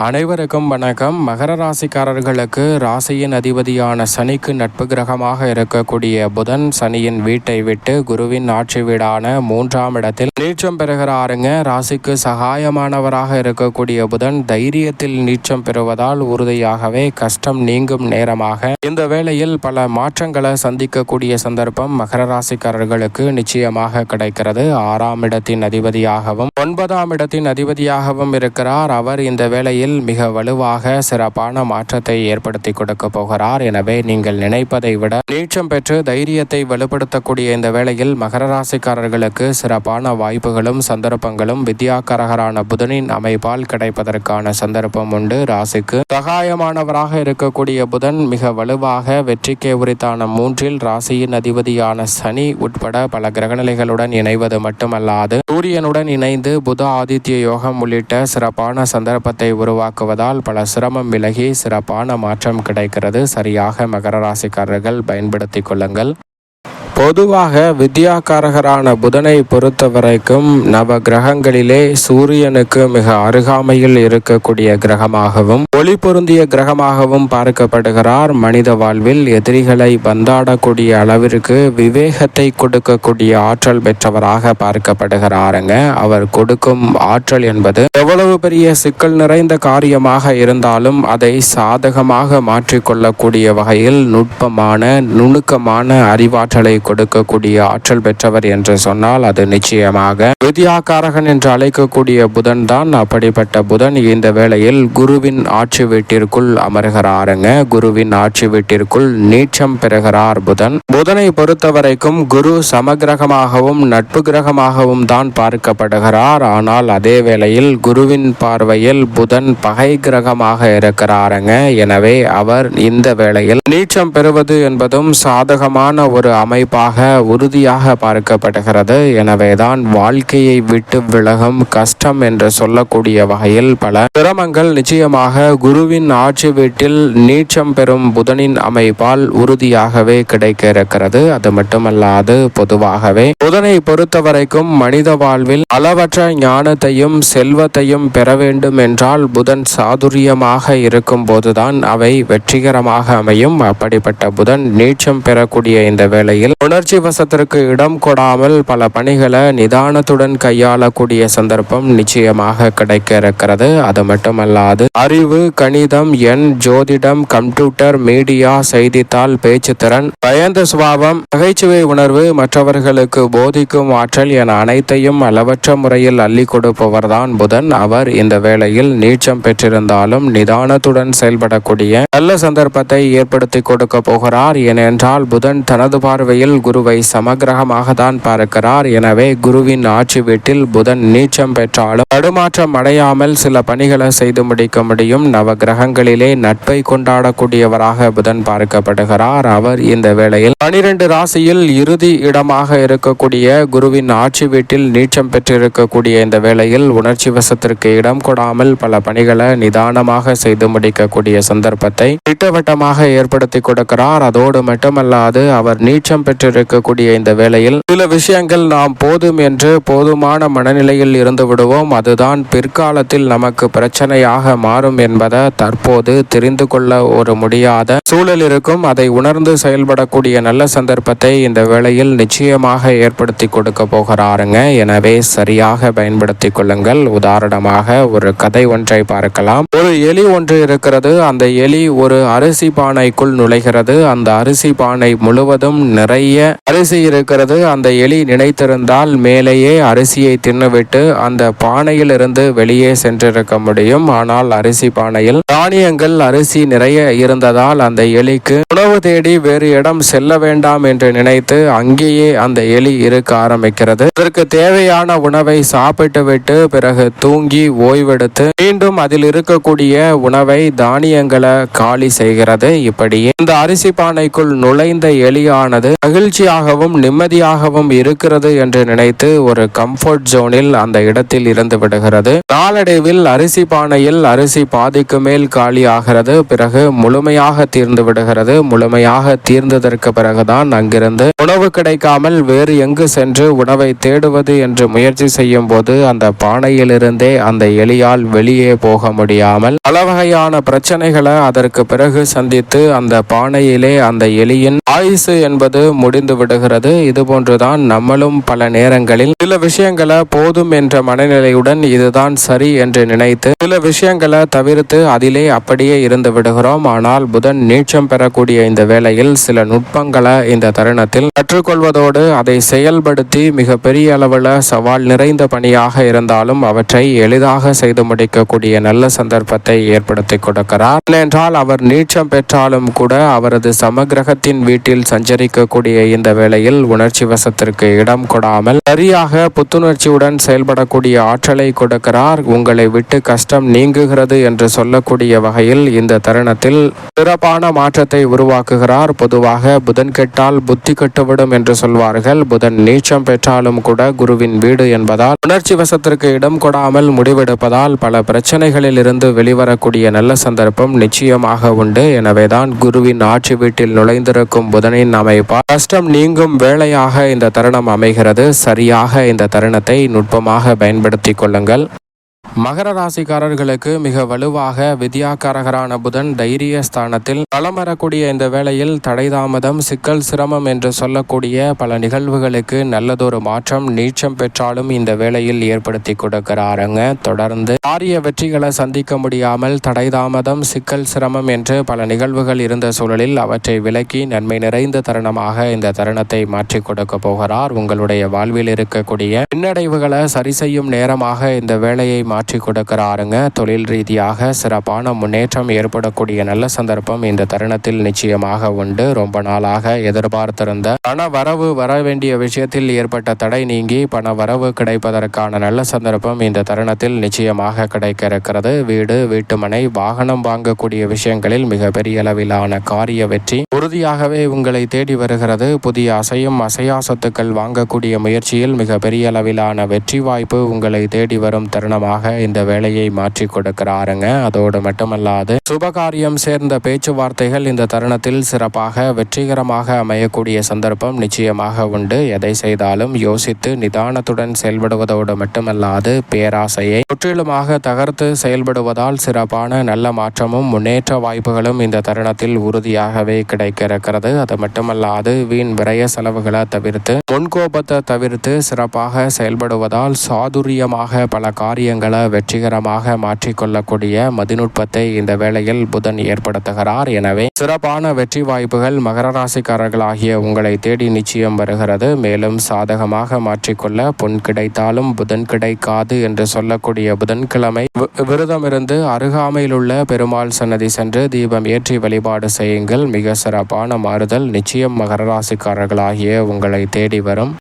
அனைவருக்கும் வணக்கம். மகர ராசிக்காரர்களுக்கு ராசியின் அதிபதியான சனிக்கு நட்பு கிரகமாக இருக்கக்கூடிய புதன் சனியின் வீட்டை விட்டு குருவின் ஆட்சி வீடான 3ஆம் இடத்தில் நீச்சம் பெறுகிறாருங்க. ராசிக்கு சகாயமானவராக இருக்கக்கூடிய புதன் தைரியத்தில் நீச்சம் பெறுவதால் உறுதியாகவே கஷ்டம் நீங்கும் நேரமாக இந்த வேளையில் பல மாற்றங்களை சந்திக்கக்கூடிய சந்தர்ப்பம் மகர ராசிக்காரர்களுக்கு நிச்சயமாக கிடைக்கிறது. 6ஆம் இடத்தின் அதிபதியாகவும் 9ஆம் இடத்தின் அதிபதியாகவும் இருக்கிறார். அவர் இந்த வேளையில் மிக வலுவாக சிறப்பான மாற்றத்தை ஏற்படுத்தி கொடுக்க போகிறார். எனவே நீங்கள் நினைப்பதை விட நீச்சம் பெற்று தைரியத்தை வலுப்படுத்தக்கூடிய இந்த வேளையில் மகர ராசிக்காரர்களுக்கு சிறப்பான வாய்ப்புகளும் சந்தர்ப்பங்களும் வித்யாகாரகரான புதனின் அமைப்பால் கிடைப்பதற்கான சந்தர்ப்பம் உண்டு. ராசிக்கு சகாயமானவராக இருக்கக்கூடிய புதன் மிக வலுவாக வெற்றிக்கே உரித்தான 3இல் ராசியின் அதிபதியான சனி உட்பட பல கிரகநிலைகளுடன் இணைவது மட்டுமல்லாது சூரியனுடன் இணைந்து புத ஆதித்ய யோகம் உள்ளிட்ட சிறப்பான சந்தர்ப்பத்தை உருவாக்குவதால் பல சிரமம் விலகி சிறப்பான மாற்றம் கிடைக்கிறது. சரியாக மகர ராசிக்காரர்கள் பயன்படுத்திக் கொள்ளுங்கள். பொதுவாக வித்யாகாரகரான புதனை பொறுத்தவரைக்கும் நவ கிரகங்களிலே சூரியனுக்கு மிக அருகாமையில் இருக்கக்கூடிய கிரகமாகவும் ஒளி பொருந்திய கிரகமாகவும் பார்க்கப்படுகிறார். மனித வாழ்வில் எதிரிகளை பந்தாடக்கூடிய அளவிற்கு விவேகத்தை கொடுக்கக்கூடிய ஆற்றல் பெற்றவராக பார்க்கப்படுகிறாருங்க. அவர் கொடுக்கும் ஆற்றல் என்பது எவ்வளவு பெரிய சிக்கல் நிறைந்த காரியமாக இருந்தாலும் அதை சாதகமாக மாற்றிக்கொள்ளக்கூடிய வகையில் நுட்பமான நுணுக்கமான அறிவாற்றலை கொடுக்கக்கூடிய ஆற்றல் பெற்றவர் என்று சொன்னால் அது நிச்சயமாக வித்யாகாரகன் என்று அழைக்கக்கூடிய புதன் தான். அப்படிப்பட்ட புதன் இந்த வேளையில் குருவின் ஆட்சி வீட்டிற்குள் அமர்கிறாருங்க. குருவின் ஆட்சி வீட்டிற்குள் நீச்சம் பெறுகிறார் புதன். புதனை பொறுத்தவரைக்கும் குரு சமகிரகமாகவும் நட்பு கிரகமாகவும் தான் பார்க்கப்படுகிறார். ஆனால் அதே வேளையில் குருவின் பார்வையில் புதன் பகை கிரகமாக இருக்கிறாருங்க. எனவே அவர் இந்த வேளையில் நீச்சம் பெறுவது என்பதும் சாதகமான ஒரு அமைப்பு உறுதியாக பார்க்கப்படுகிறது. எனவேதான் வாழ்க்கையை விட்டு விலகும் கஷ்டம் என்று சொல்லக்கூடிய வகையில் பல சிரமங்கள் நிச்சயமாக குருவின் ஆட்சி வீட்டில் நீச்சம் பெறும் புதனின் அமைப்பால் உறுதியாகவே கிடைக்க இருக்கிறது. அது மட்டுமல்லாது பொதுவாகவே புதனை பொறுத்தவரைக்கும் மனித வாழ்வில் அளவற்ற ஞானத்தையும் செல்வத்தையும் பெற வேண்டும் என்றால் புதன் சாதுரியமாக இருக்கும் போதுதான் அவை வெற்றிகரமாக அமையும். அப்படிப்பட்ட புதன் நீச்சம் பெறக்கூடிய இந்த வேளையில் உணர்ச்சி வசத்திற்கு இடம் கொடாமல் பல பணிகளை நிதானத்துடன் கையாளக்கூடிய சந்தர்ப்பம் நிச்சயமாக கிடைக்க இருக்கிறது. அது மட்டுமல்லாது அறிவு, கணிதம், எண், ஜோதிடம், கம்ப்யூட்டர், மீடியா, செய்தித்தாள், பேச்சு திறன், பயந்த சுபாவம், நகைச்சுவை உணர்வு, மற்றவர்களுக்கு போதிக்கும் ஆற்றல் என அனைத்தையும் அளவற்ற முறையில் அள்ளி கொடுப்பவர்தான் புதன். அவர் இந்த வேளையில் நீச்சம் பெற்றிருந்தாலும் நிதானத்துடன் செயல்படக்கூடிய நல்ல சந்தர்ப்பத்தை ஏற்படுத்தி கொடுக்க போகிறார். ஏனென்றால் புதன் தனது பார்வையில் குருவை சமகிரகமாக தான் பார்க்கிறார். எனவே குருவின் ஆட்சி வீட்டில் புதன் நீச்சம் பெற்றாலும் தடுமாற்றம் அடையாமல் சில பணிகளை செய்து முடிக்க முடியும். நவ கிரகங்களிலே நட்பை கொண்டாடக்கூடியவராக புதன் பார்க்கப்படுகிறார். அவர் இந்த வேளையில் 12 ராசியில் இறுதி இடமாக இருக்கக்கூடிய குருவின் ஆட்சி வீட்டில் நீச்சம் பெற்றிருக்கக்கூடிய இந்த வேளையில் உணர்ச்சி வசத்திற்கு இடம் கொடாமல் பல பணிகளை நிதானமாக செய்து முடிக்கக்கூடிய சந்தர்ப்பத்தை திட்டவட்டமாக ஏற்படுத்தி கொடுக்கிறார். அதோடு மட்டுமல்லாது அவர் நீச்சம் பெற்றிருக்கக்கூடிய இந்த வேளையில் சில விஷயங்கள் நாம் போதும் என்று போதுமான மனநிலையில் இருந்து விடுவோம். அதுதான் பிற்காலத்தில் நமக்கு பிரச்சனையாக மாறும் என்பதை தற்போது தெரிந்து கொள்ள ஒரு முடியாத சூழல் இருக்கும். அதை உணர்ந்து செயல்படக்கூடிய நல்ல சந்தர்ப்பத்தை இந்த வேளையில் நிச்சயமாக ஏற்படுத்தி கொடுக்க போகிறாருங்க. எனவே சரியாக பயன்படுத்திக் கொள்ளுங்கள். உதாரணமாக ஒரு கதை ஒன்றை பார்க்கலாம். ஒரு எலி ஒன்று இருக்கிறது. அந்த எலி ஒரு அரிசி பானைக்குள் நுழைகிறது. அந்த அரிசி பானை முழுவதும் நிறைய அரிசி இருக்கிறது. அந்த எலி நினைத்திருந்தால் மேலேயே அரிசியை தின்னுவிட்டு அந்த பானையில் இருந்து வெளியே சென்றிருக்க முடியும். ஆனால் அரிசி பானையில் தானியங்கள் அரிசி நிறைய இருந்ததால் அந்த எலிக்கு உணவு தேடி வேறு இடம் செல்ல வேண்டாம் என்று நினைத்து அங்கேயே அந்த எலி இருக்க ஆரம்பிக்கிறது. அதற்கு தேவையான உணவை சாப்பிட்டு விட்டு பிறகு தூங்கி ஓய்வெடுத்து மீண்டும் அதில் இருக்கக்கூடிய உணவை தானியங்களை காலி செய்கிறது. இப்படியே இந்த அரிசி பானைக்குள் நுழைந்த எலியானது மகிழ்ச்சியாகவும் நிம்மதியாகவும் இருக்கிறது என்று நினைத்து ஒரு கம்ஃபர்ட் ஜோனில் அந்த இடத்தில் இருந்து விடுகிறது. நாளடைவில் அரிசி பானையில் அரிசி பாதிக்கு மேல் காலி ஆகிறது. பிறகு முழுமையாக தீர்ந்து விடுகிறது. முழுமையாக தீர்ந்ததற்கு பிறகுதான் அங்கிருந்து உணவு கிடைக்காமல் வேறு எங்கு சென்று உணவை தேடுவது என்று முயற்சி செய்யும் போது அந்த பானையிலிருந்தே அந்த எலியால் வெளியே போக முடியாமல் பல வகையான பிரச்சனைகளை அதற்கு பிறகு சந்தித்து அந்த பானையிலே அந்த எலியின் ஆயுசு என்பது முடிந்து விடுகிறது. இதுபோன்றுதான் நம்மளும் பல நேரங்களில் சில விஷயங்களை போதும் என்ற மனநிலையுடன் இதுதான் சரி என்று நினைத்து சில விஷயங்களை தவிர்த்து அதிலே அப்படியே இருந்து விடுகிறோம். ஆனால் புதன் நீச்சம் பெறக்கூடிய இந்த வேளையில் சில நுட்பங்களை இந்த தருணத்தில் கற்றுக்கொள்வதோடு அதை செயல்படுத்தி மிக பெரிய அளவில் சவால் நிறைந்த பணியாக இருந்தாலும் அவற்றை எளிதாக செய்து முடிக்கக்கூடிய நல்ல சந்தர்ப்பத்தை ஏற்படுத்தி கொடுக்கிறார். ஏனென்றால் அவர் நீச்சம் பெற்றாலும் கூட அவரது சமகிரகத்தின் வீட்டில் சஞ்சரிக்கக்கூடிய இந்த வேளையில் உணர்ச்சி வசத்திற்கு இடம் கொடாமல் சரியாக புத்துணர்ச்சியுடன் செயல்படக்கூடிய ஆற்றலை கொடுக்கிறார். உங்களை விட்டு கஷ்டம் நீங்குகிறது என்று சொல்லக்கூடிய வகையில் இந்த தருணத்தில் சிறப்பான மாற்றத்தை உருவாக்குகிறார். பொதுவாக புதன் கெட்டால் புத்தி கெட்டுவிடும் என்று சொல்வார்கள். புதன் நீச்சம் பெற்றாலும் கூட குருவின் வீடு என்பதால் உணர்ச்சி வசத்திற்கு இடம் கொடாமல் முடிவெடுப்பதால் பல பிரச்சனைகளில் இருந்து வெளிவரக்கூடிய நல்ல சந்தர்ப்பம் நிச்சயமாக உண்டு. எனவேதான் குருவின் ஆட்சி வீட்டில் நுழைந்திருக்கும் புதனின் அமைப்பால் கஷ்டம் நீங்கும் வேளையாக இந்த தருணம் அமைகிறது. சரியாக இந்த தருணத்தை நுட்பமாக பயன்படுத்தி கொள்ளுங்கள். மகர ராசிக்காரர்களுக்கு மிக வலுவாக வித்யாகாரகரான புதன் தைரிய ஸ்தானத்தில் களமரக்கூடிய இந்த வேளையில் தடைதாமதம் சிக்கல் சிரமம் என்று சொல்லக்கூடிய பல நிகழ்வுகளுக்கு நல்லதொரு மாற்றம் நீச்சம் பெற்றாலும் இந்த வேளையில் ஏற்படுத்தி கொடுக்கிறாருங்க. தொடர்ந்து காரிய வெற்றிகளை சந்திக்க முடியாமல் தடைதாமதம் சிக்கல் சிரமம் என்று பல நிகழ்வுகள் இருந்த சூழலில் அவற்றை விலக்கி நன்மை நிறைந்த தருணமாக இந்த தருணத்தை மாற்றி கொடுக்க போகிறார். உங்களுடைய வாழ்வில் இருக்கக்கூடிய பின்னடைவுகளை சரி செய்யும் நேரமாக இந்த வேளையை மாற்றி கொடுக்கிறாருங்க. தொழில் ரீதியாக சிறப்பான முன்னேற்றம் ஏற்படக்கூடிய நல்ல சந்தர்ப்பம் இந்த தருணத்தில் நிச்சயமாக உண்டு. ரொம்ப நாளாக எதிர்பார்த்திருந்த பண வரவு வர வேண்டிய விஷயத்தில் ஏற்பட்ட தடை நீங்கி பண வரவு கிடைப்பதற்கான நல்ல சந்தர்ப்பம் இந்த தருணத்தில் நிச்சயமாக கிடைக்க இருக்கிறது. வீடு வீட்டுமனை வாகனம் வாங்கக்கூடிய விஷயங்களில் மிக பெரிய அளவிலான காரிய வெற்றி உறுதியாகவே உங்களை தேடி வருகிறது. புதிய அசையும் அசையா சொத்துக்கள் வாங்கக்கூடிய முயற்சியில் மிக பெரிய அளவிலான வெற்றி வாய்ப்பு உங்களை தேடி வரும் தருணமாக இந்த வேலையை மாற்றி கொடுக்கிறாருங்க. அதோடு மட்டுமல்லாது சுபகாரியம் சேர்ந்த பேச்சுவார்த்தைகள் இந்த தருணத்தில் சிறப்பாக வெற்றிகரமாக அமையக்கூடிய சந்தர்ப்பம் நிச்சயமாக உண்டு. எதை செய்தாலும் யோசித்து நிதானத்துடன் செயல்படுவதோடு மட்டுமல்லாது பேராசையை முற்றிலுமாக தகர்த்து செயல்படுவதால் சிறப்பான நல்ல மாற்றமும் முன்னேற்ற வாய்ப்புகளும் இந்த தருணத்தில் உறுதியாகவே கிடைக்க இருக்கிறது. அது மட்டுமல்லாது வீண் விரய செலவுகளை தவிர்த்து முன்கோபத்தை தவிர்த்து சிறப்பாக செயல்படுவதால் சாதுரியமாக பல காரியங்களை வெற்றிகரமாக மாற்றிக்கொள்ளக்கூடிய மதிநுட்பத்தை இந்த வேளையில் புதன் ஏற்படுத்துகிறார். எனவே சிறப்பான வெற்றி வாய்ப்புகள் மகர ராசிக்காரர்களாகிய உங்களை தேடி நிச்சயம் வருகிறது. மேலும் சாதகமாக மாற்றிக்கொள்ள பொன் கிடைத்தாலும் புதன் கிடைக்காது என்று சொல்லக்கூடிய புதன்கிழமை விரதமிருந்து அருகாமையில் உள்ள பெருமாள் சன்னதி சென்று தீபம் ஏற்றி வழிபாடு செய்யுங்கள். மிக சிறப்பான மாறுதல் நிச்சயம் மகர ராசிக்காரர்களாகிய உங்களை தேடி வரும்.